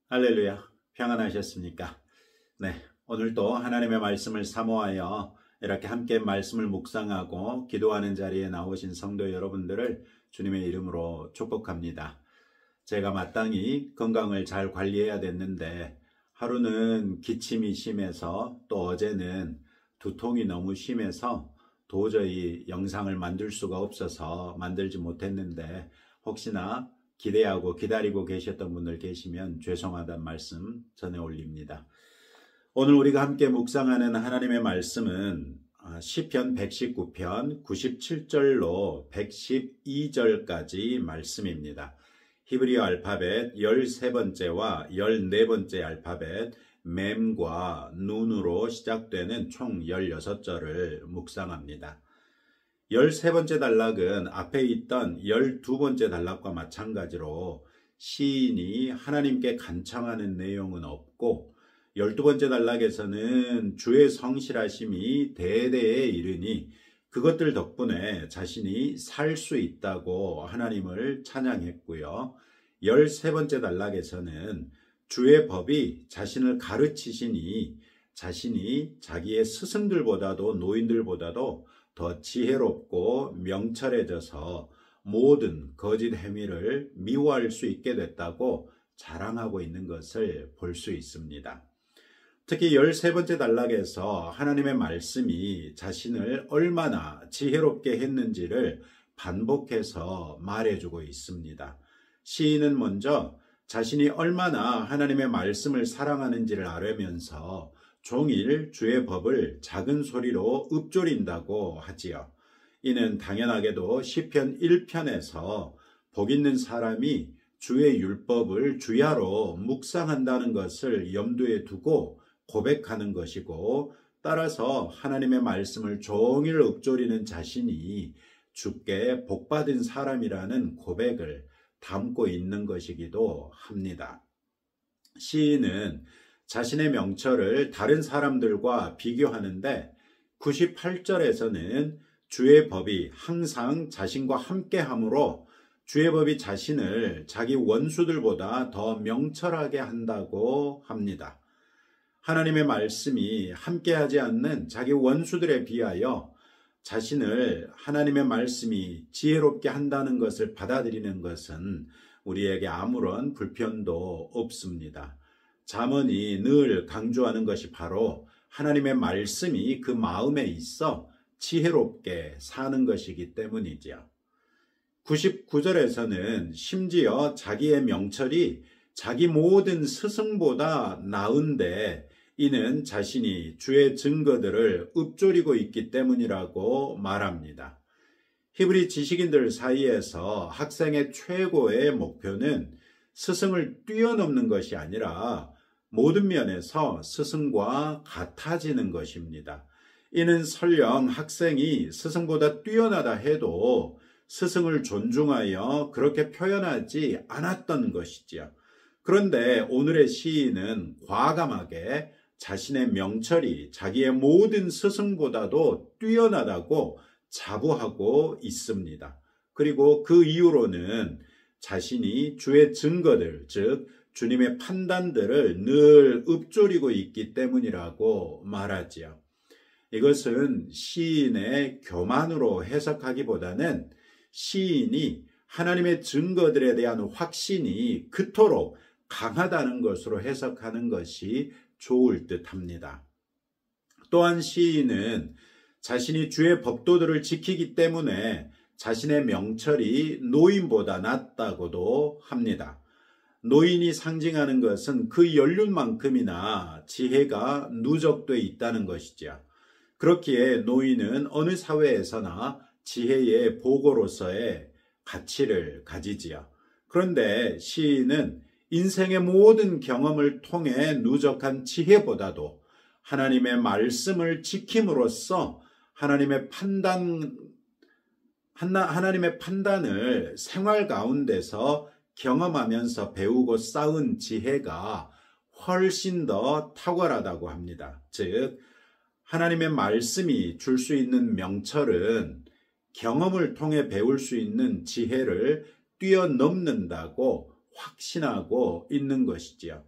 할렐루야, 평안하셨습니까? 네, 오늘도 하나님의 말씀을 사모하여 이렇게 함께 말씀을 묵상하고 기도하는 자리에 나오신 성도 여러분들을 주님의 이름으로 축복합니다. 제가 마땅히 건강을 잘 관리해야 됐는데 하루는 기침이 심해서 또 어제는 두통이 너무 심해서 도저히 영상을 만들 수가 없어서 만들지 못했는데 혹시나 기대하고 기다리고 계셨던 분들 계시면 죄송하다는 말씀 전해 올립니다. 오늘 우리가 함께 묵상하는 하나님의 말씀은 시편 119편 97절로 112절까지 말씀입니다. 히브리어 알파벳 13번째와 14번째 알파벳 mem과 눈으로 시작되는 총 16절을 묵상합니다. 13번째 단락은 앞에 있던 12번째 단락과 마찬가지로 시인이 하나님께 간청하는 내용은 없고 12번째 단락에서는 주의 성실하심이 대대에 이르니 그것들 덕분에 자신이 살 수 있다고 하나님을 찬양했고요. 13번째 단락에서는 주의 법이 자신을 가르치시니 자신이 자기의 스승들보다도 노인들보다도 더 지혜롭고 명철해져서 모든 거짓 행위를 미워할 수 있게 됐다고 자랑하고 있는 것을 볼 수 있습니다. 특히 13번째 단락에서 하나님의 말씀이 자신을 얼마나 지혜롭게 했는지를 반복해서 말해주고 있습니다. 시인은 먼저 자신이 얼마나 하나님의 말씀을 사랑하는지를 아뢰면서 종일 주의 법을 작은 소리로 읊조린다고 하지요. 이는 당연하게도 시편 1편에서 복 있는 사람이 주의 율법을 주야로 묵상한다는 것을 염두에 두고 고백하는 것이고, 따라서 하나님의 말씀을 종일 읊조리는 자신이 주께 복받은 사람이라는 고백을 담고 있는 것이기도 합니다. 시인은 자신의 명철을 다른 사람들과 비교하는데 98절에서는 주의 법이 항상 자신과 함께하므로 주의 법이 자신을 자기 원수들보다 더 명철하게 한다고 합니다. 하나님의 말씀이 함께하지 않는 자기 원수들에 비하여 자신을 하나님의 말씀이 지혜롭게 한다는 것을 받아들이는 것은 우리에게 아무런 불편도 없습니다. 잠언이 늘 강조하는 것이 바로 하나님의 말씀이 그 마음에 있어 지혜롭게 사는 것이기 때문이지요. 99절에서는 심지어 자기의 명철이 자기 모든 스승보다 나은데 이는 자신이 주의 증거들을 읊조리고 있기 때문이라고 말합니다. 히브리 지식인들 사이에서 학생의 최고의 목표는 스승을 뛰어넘는 것이 아니라 모든 면에서 스승과 같아지는 것입니다. 이는 설령 학생이 스승보다 뛰어나다 해도 스승을 존중하여 그렇게 표현하지 않았던 것이지요. 그런데 오늘의 시인은 과감하게 자신의 명철이 자기의 모든 스승보다도 뛰어나다고 자부하고 있습니다. 그리고 그 이유로는 자신이 주의 증거들, 즉 주님의 판단들을 늘 읊조리고 있기 때문이라고 말하지요. 이것은 시인의 교만으로 해석하기보다는 시인이 하나님의 증거들에 대한 확신이 그토록 강하다는 것으로 해석하는 것이 좋을 듯합니다. 또한 시인은 자신이 주의 법도들을 지키기 때문에 자신의 명철이 노인보다 낫다고도 합니다. 노인이 상징하는 것은 그 연륜만큼이나 지혜가 누적되어 있다는 것이죠. 그렇기에 노인은 어느 사회에서나 지혜의 보고로서의 가치를 가지지요. 그런데 시인은 인생의 모든 경험을 통해 누적한 지혜보다도 하나님의 말씀을 지킴으로써 하나님의 판단을 생활 가운데서 경험하면서 배우고 쌓은 지혜가 훨씬 더 탁월하다고 합니다. 즉, 하나님의 말씀이 줄 수 있는 명철은 경험을 통해 배울 수 있는 지혜를 뛰어넘는다고 확신하고 있는 것이지요.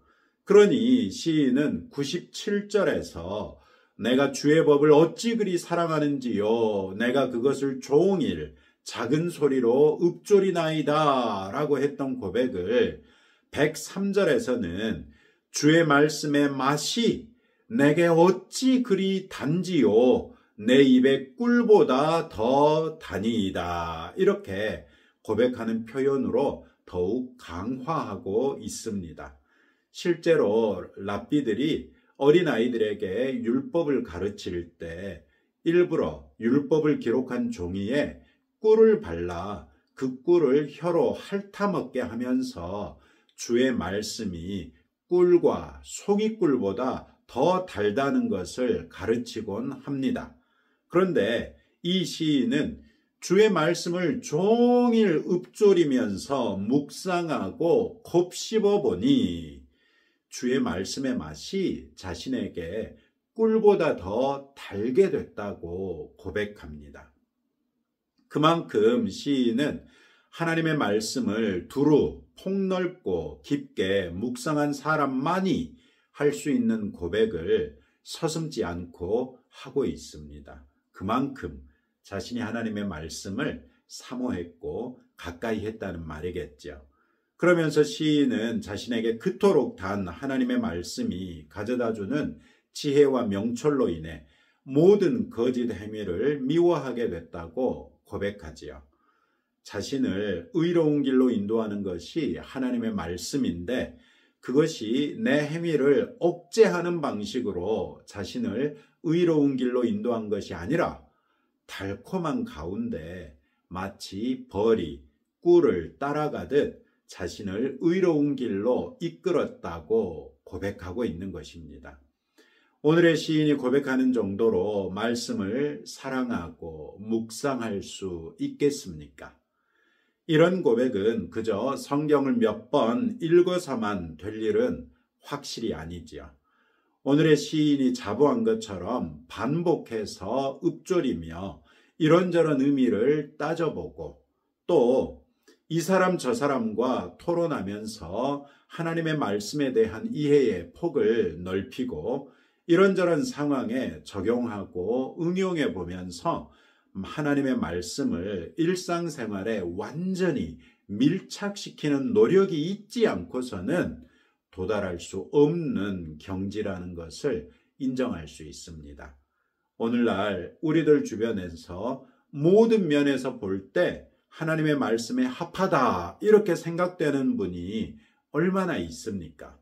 그러니 시인은 97절에서 내가 주의 법을 어찌 그리 사랑하는지요. 내가 그것을 종일 작은 소리로 읊조리나이다 라고 했던 고백을 103절에서는 주의 말씀의 맛이 내게 어찌 그리 단지요. 내 입의 꿀보다 더 다니이다. 이렇게 고백하는 표현으로 더욱 강화하고 있습니다. 실제로 랍비들이 어린아이들에게 율법을 가르칠 때 일부러 율법을 기록한 종이에 꿀을 발라 그 꿀을 혀로 핥아먹게 하면서 주의 말씀이 꿀과 속이꿀보다 더 달다는 것을 가르치곤 합니다. 그런데 이 시인은 주의 말씀을 종일 읊조리면서 묵상하고 곱씹어 보니 주의 말씀의 맛이 자신에게 꿀보다 더 달게 됐다고 고백합니다. 그만큼 시인은 하나님의 말씀을 두루 폭넓고 깊게 묵상한 사람만이 할 수 있는 고백을 서슴지 않고 하고 있습니다. 그만큼 자신이 하나님의 말씀을 사모했고 가까이 했다는 말이겠죠. 그러면서 시인은 자신에게 그토록 단 하나님의 말씀이 가져다주는 지혜와 명철로 인해 모든 거짓 행위를 미워하게 됐다고 고백하지요. 자신을 의로운 길로 인도하는 것이 하나님의 말씀인데 그것이 내 행위를 억제하는 방식으로 자신을 의로운 길로 인도한 것이 아니라 달콤한 가운데 마치 벌이 꿀을 따라가듯 자신을 의로운 길로 이끌었다고 고백하고 있는 것입니다. 오늘의 시인이 고백하는 정도로 말씀을 사랑하고 묵상할 수 있겠습니까? 이런 고백은 그저 성경을 몇 번 읽어서만 될 일은 확실히 아니지요. 오늘의 시인이 자부한 것처럼 반복해서 읊조리며 이런저런 의미를 따져보고 또 이 사람 저 사람과 토론하면서 하나님의 말씀에 대한 이해의 폭을 넓히고 이런저런 상황에 적용하고 응용해 보면서 하나님의 말씀을 일상생활에 완전히 밀착시키는 노력이 있지 않고서는 도달할 수 없는 경지라는 것을 인정할 수 있습니다. 오늘날 우리들 주변에서 모든 면에서 볼 때 하나님의 말씀에 합하다 이렇게 생각되는 분이 얼마나 있습니까?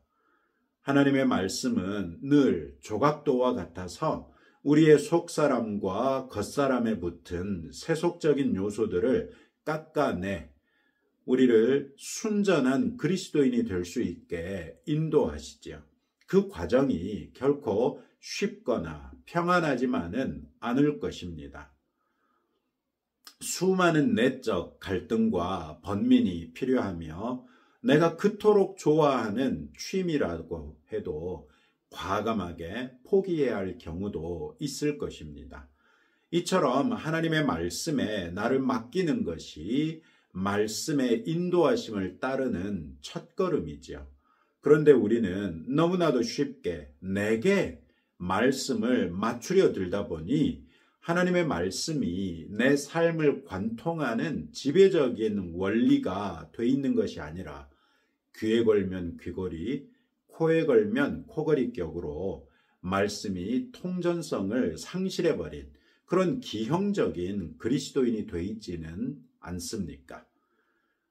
하나님의 말씀은 늘 조각도와 같아서 우리의 속사람과 겉사람에 붙은 세속적인 요소들을 깎아내 우리를 순전한 그리스도인이 될 수 있게 인도하시지요. 그 과정이 결코 쉽거나 평안하지만은 않을 것입니다. 수많은 내적 갈등과 번민이 필요하며 내가 그토록 좋아하는 취미라고 해도 과감하게 포기해야 할 경우도 있을 것입니다. 이처럼 하나님의 말씀에 나를 맡기는 것이 말씀의 인도하심을 따르는 첫걸음이지요. 그런데 우리는 너무나도 쉽게 내게 말씀을 맞추려 들다 보니 하나님의 말씀이 내 삶을 관통하는 지배적인 원리가 돼 있는 것이 아니라 귀에 걸면 귀걸이, 코에 걸면 코걸이 격으로 말씀이 통전성을 상실해버린 그런 기형적인 그리스도인이 돼 있지는 않습니까?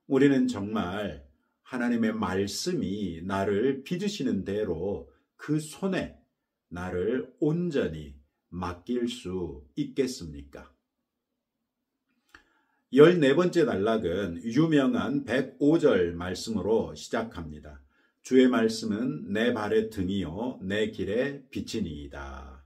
우리는 정말 하나님의 말씀이 나를 빚으시는 대로 그 손에 나를 온전히 맡길 수 있겠습니까? 14번째 단락은 유명한 105절 말씀으로 시작합니다. 주의 말씀은 내 발의 등이요 내 길의 빛이니이다.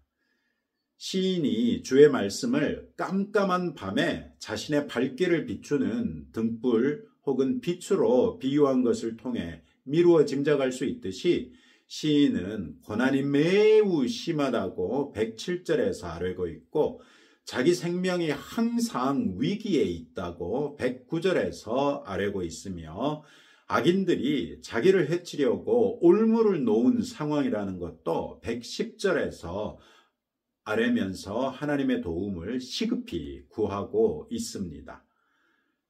시인이 주의 말씀을 깜깜한 밤에 자신의 발길을 비추는 등불 혹은 빛으로 비유한 것을 통해 미루어 짐작할 수 있듯이 시인은 고난이 매우 심하다고 107절에서 아뢰고 있고 자기 생명이 항상 위기에 있다고 109절에서 아뢰고 있으며 악인들이 자기를 해치려고 올무를 놓은 상황이라는 것도 110절에서 아뢰면서 하나님의 도움을 시급히 구하고 있습니다.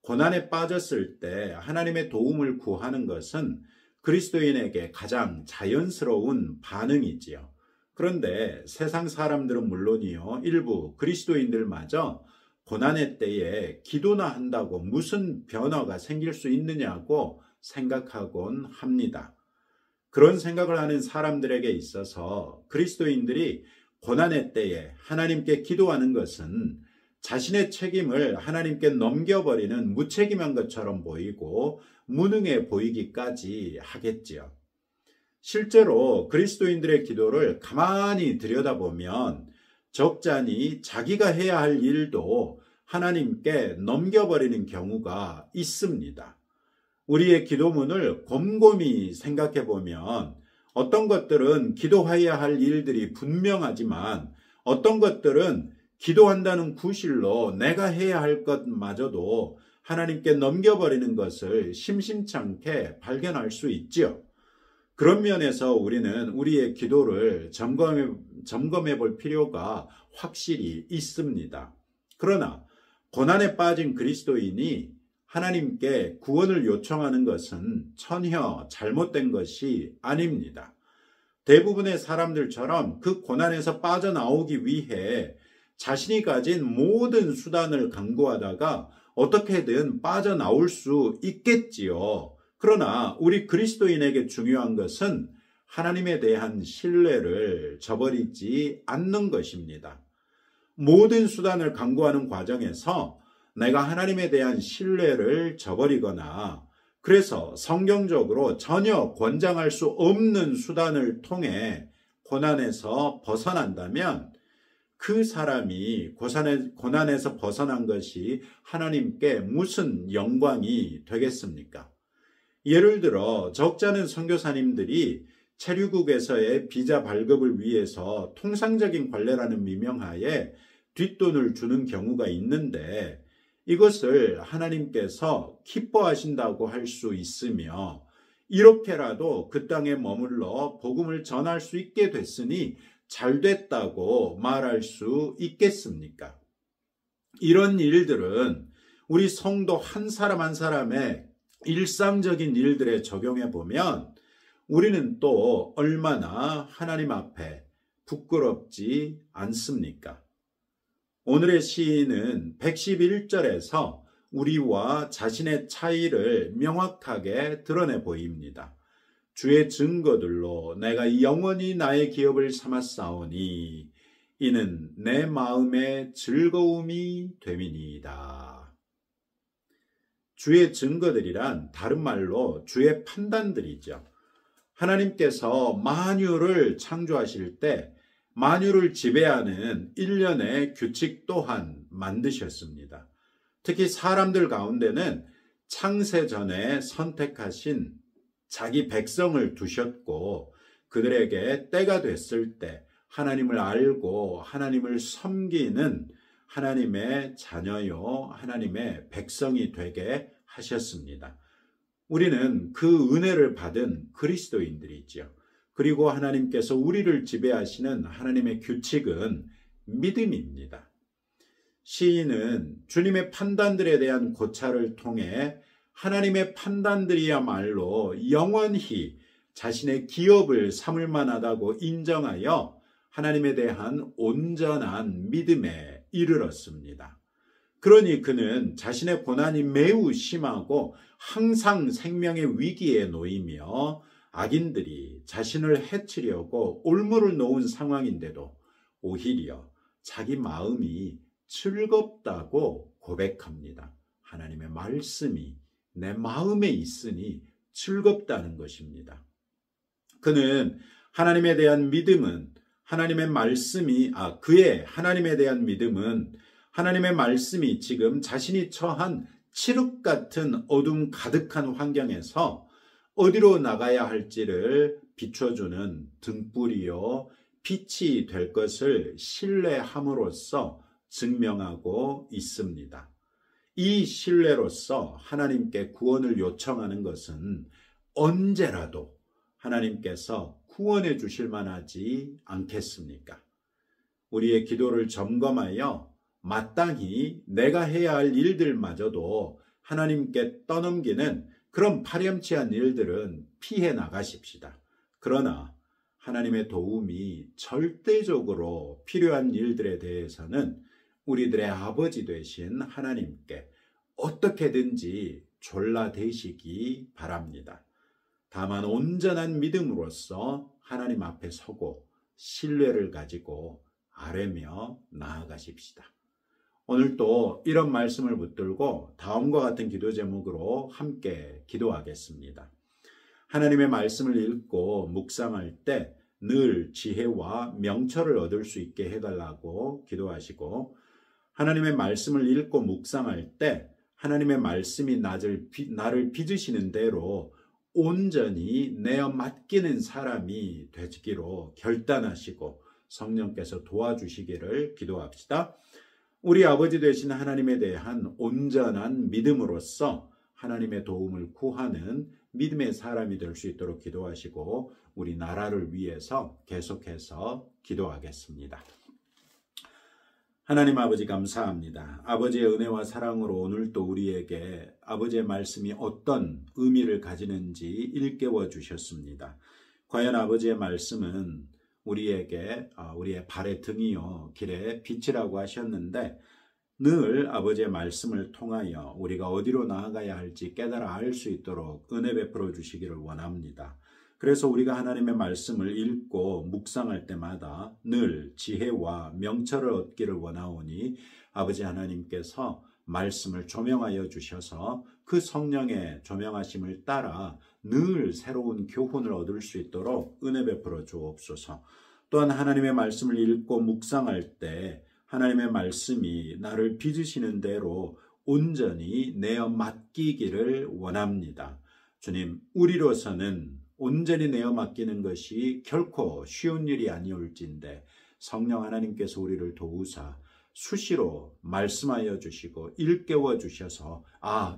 고난에 빠졌을 때 하나님의 도움을 구하는 것은 그리스도인에게 가장 자연스러운 반응이지요. 그런데 세상 사람들은 물론이요, 일부 그리스도인들마저 고난의 때에 기도나 한다고 무슨 변화가 생길 수 있느냐고 생각하곤 합니다. 그런 생각을 하는 사람들에게 있어서 그리스도인들이 고난의 때에 하나님께 기도하는 것은 자신의 책임을 하나님께 넘겨버리는 무책임한 것처럼 보이고 무능해 보이기까지 하겠지요. 실제로 그리스도인들의 기도를 가만히 들여다보면 적잖이 자기가 해야 할 일도 하나님께 넘겨버리는 경우가 있습니다. 우리의 기도문을 곰곰이 생각해 보면 어떤 것들은 기도해야 할 일들이 분명하지만 어떤 것들은 기도한다는 구실로 내가 해야 할 것마저도 하나님께 넘겨버리는 것을 심심찮게 발견할 수 있지요. 그런 면에서 우리는 우리의 기도를 점검해 볼 필요가 확실히 있습니다. 그러나 고난에 빠진 그리스도인이 하나님께 구원을 요청하는 것은 전혀 잘못된 것이 아닙니다. 대부분의 사람들처럼 그 고난에서 빠져나오기 위해 자신이 가진 모든 수단을 강구하다가 어떻게든 빠져나올 수 있겠지요. 그러나 우리 그리스도인에게 중요한 것은 하나님에 대한 신뢰를 저버리지 않는 것입니다. 모든 수단을 강구하는 과정에서 내가 하나님에 대한 신뢰를 저버리거나 그래서 성경적으로 전혀 권장할 수 없는 수단을 통해 고난에서 벗어난다면 그 사람이 고난에서 벗어난 것이 하나님께 무슨 영광이 되겠습니까? 예를 들어 적지 않은 선교사님들이 체류국에서의 비자 발급을 위해서 통상적인 관례라는 미명하에 뒷돈을 주는 경우가 있는데 이것을 하나님께서 기뻐하신다고 할 수 있으며 이렇게라도 그 땅에 머물러 복음을 전할 수 있게 됐으니 잘됐다고 말할 수 있겠습니까? 이런 일들은 우리 성도 한 사람 한 사람의 일상적인 일들에 적용해 보면 우리는 또 얼마나 하나님 앞에 부끄럽지 않습니까? 오늘의 시인은 111절에서 우리와 자신의 차이를 명확하게 드러내 보입니다. 주의 증거들로 내가 영원히 나의 기업을 삼았사오니 이는 내 마음의 즐거움이 됨이니이다. 주의 증거들이란 다른 말로 주의 판단들이죠. 하나님께서 만유를 창조하실 때 만유를 지배하는 일련의 규칙 또한 만드셨습니다. 특히 사람들 가운데는 창세 전에 선택하신 자기 백성을 두셨고 그들에게 때가 됐을 때 하나님을 알고 하나님을 섬기는 하나님의 자녀요 하나님의 백성이 되게 하셨습니다. 우리는 그 은혜를 받은 그리스도인들이죠. 그리고 하나님께서 우리를 지배하시는 하나님의 규칙은 믿음입니다. 시인은 주님의 판단들에 대한 고찰을 통해 하나님의 판단들이야말로 영원히 자신의 기업을 삼을 만하다고 인정하여 하나님에 대한 온전한 믿음에 이르렀습니다. 그러니 그는 자신의 고난이 매우 심하고 항상 생명의 위기에 놓이며 악인들이 자신을 해치려고 올무를 놓은 상황인데도 오히려 자기 마음이 즐겁다고 고백합니다. 하나님의 말씀이 내 마음에 있으니 즐겁다는 것입니다. 그는 하나님에 대한 믿음은 그의 하나님에 대한 믿음은 하나님의 말씀이 지금 자신이 처한 칠흑 같은 어둠 가득한 환경에서 어디로 나가야 할지를 비춰주는 등불이요 빛이 될 것을 신뢰함으로써 증명하고 있습니다. 이 신뢰로서 하나님께 구원을 요청하는 것은 언제라도 하나님께서 구원해 주실 만하지 않겠습니까? 우리의 기도를 점검하여 마땅히 내가 해야 할 일들마저도 하나님께 떠넘기는 그런 파렴치한 일들은 피해 나가십시다. 그러나 하나님의 도움이 절대적으로 필요한 일들에 대해서는 우리들의 아버지 되신 하나님께 어떻게든지 졸라대시기 바랍니다. 다만 온전한 믿음으로써 하나님 앞에 서고 신뢰를 가지고 아뢰며 나아가십시다. 오늘 또 이런 말씀을 붙들고 다음과 같은 기도 제목으로 함께 기도하겠습니다. 하나님의 말씀을 읽고 묵상할 때 늘 지혜와 명철을 얻을 수 있게 해달라고 기도하시고, 하나님의 말씀을 읽고 묵상할 때 하나님의 말씀이 나를 빚으시는 대로 온전히 내어 맡기는 사람이 되기로 결단하시고 성령께서 도와주시기를 기도합시다. 우리 아버지 되신 하나님에 대한 온전한 믿음으로써 하나님의 도움을 구하는 믿음의 사람이 될 수 있도록 기도하시고, 우리 나라를 위해서 계속해서 기도하겠습니다. 하나님 아버지 감사합니다. 아버지의 은혜와 사랑으로 오늘도 우리에게 아버지의 말씀이 어떤 의미를 가지는지 일깨워 주셨습니다. 과연 아버지의 말씀은 우리에게 우리의 발의 등이요 길의 빛이라고 하셨는데, 늘 아버지의 말씀을 통하여 우리가 어디로 나아가야 할지 깨달아 알 수 있도록 은혜 베풀어 주시기를 원합니다. 그래서 우리가 하나님의 말씀을 읽고 묵상할 때마다 늘 지혜와 명철을 얻기를 원하오니 아버지 하나님께서 말씀을 조명하여 주셔서 그 성령의 조명하심을 따라 늘 새로운 교훈을 얻을 수 있도록 은혜 베풀어 주옵소서. 또한 하나님의 말씀을 읽고 묵상할 때 하나님의 말씀이 나를 빚으시는 대로 온전히 내어 맡기기를 원합니다. 주님, 우리로서는 온전히 내어 맡기는 것이 결코 쉬운 일이 아니올진데 성령 하나님께서 우리를 도우사 수시로 말씀하여 주시고 일깨워 주셔서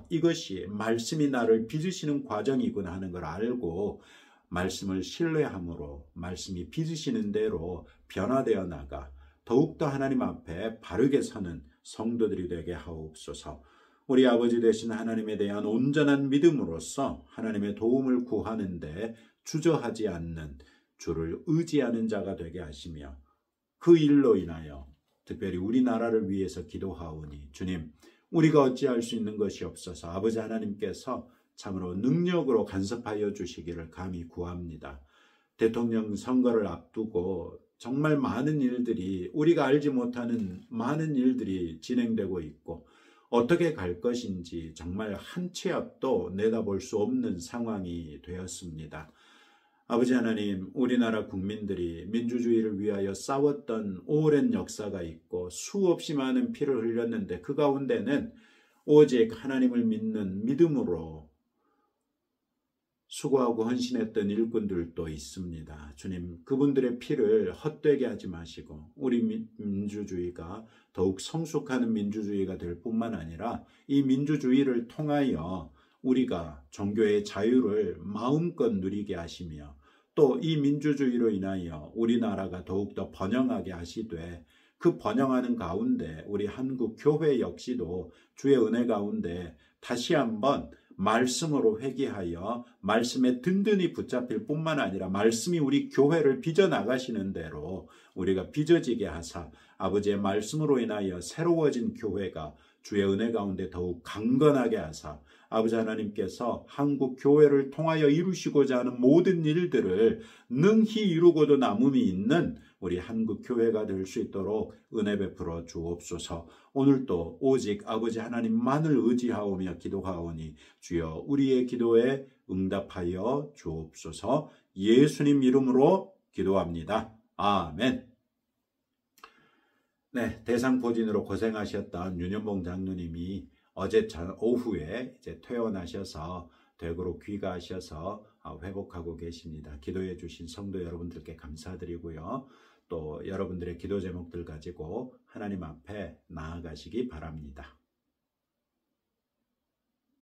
이것이 말씀이 나를 빚으시는 과정이구나 하는 걸 알고 말씀을 신뢰함으로 말씀이 빚으시는 대로 변화되어 나가 더욱더 하나님 앞에 바르게 서는 성도들이 되게 하옵소서. 우리 아버지 되신 하나님에 대한 온전한 믿음으로써 하나님의 도움을 구하는데 주저하지 않는, 주를 의지하는 자가 되게 하시며, 그 일로 인하여 특별히 우리나라를 위해서 기도하오니 주님, 우리가 어찌할 수 있는 것이 없어서 아버지 하나님께서 참으로 능력으로 간섭하여 주시기를 감히 구합니다. 대통령 선거를 앞두고 정말 많은 일들이, 우리가 알지 못하는 많은 일들이 진행되고 있고 어떻게 갈 것인지 정말 한 치 앞도 내다볼 수 없는 상황이 되었습니다. 아버지 하나님, 우리나라 국민들이 민주주의를 위하여 싸웠던 오랜 역사가 있고 수없이 많은 피를 흘렸는데 그 가운데는 오직 하나님을 믿는 믿음으로 수고하고 헌신했던 일꾼들도 있습니다. 주님, 그분들의 피를 헛되게 하지 마시고 우리 민주주의가 더욱 성숙하는 민주주의가 될 뿐만 아니라 이 민주주의를 통하여 우리가 종교의 자유를 마음껏 누리게 하시며 또 이 민주주의로 인하여 우리나라가 더욱더 번영하게 하시되, 그 번영하는 가운데 우리 한국 교회 역시도 주의 은혜 가운데 다시 한번 말씀으로 회개하여 말씀에 든든히 붙잡힐 뿐만 아니라 말씀이 우리 교회를 빚어나가시는 대로 우리가 빚어지게 하사 아버지의 말씀으로 인하여 새로워진 교회가 주의 은혜 가운데 더욱 강건하게 하사 아버지 하나님께서 한국 교회를 통하여 이루시고자 하는 모든 일들을 능히 이루고도 남음이 있는 우리 한국 교회가 될 수 있도록 은혜 베풀어 주옵소서. 오늘도 오직 아버지 하나님만을 의지하오며 기도하오니 주여 우리의 기도에 응답하여 주옵소서. 예수님 이름으로 기도합니다. 아멘. 네, 대상포진으로 고생하셨던 윤현봉 장로님이 어제 오후에 이제 퇴원하셔서 대구로 귀가하셔서 회복하고 계십니다. 기도해 주신 성도 여러분들께 감사드리고요. 또 여러분들의 기도 제목들 가지고 하나님 앞에 나아가시기 바랍니다.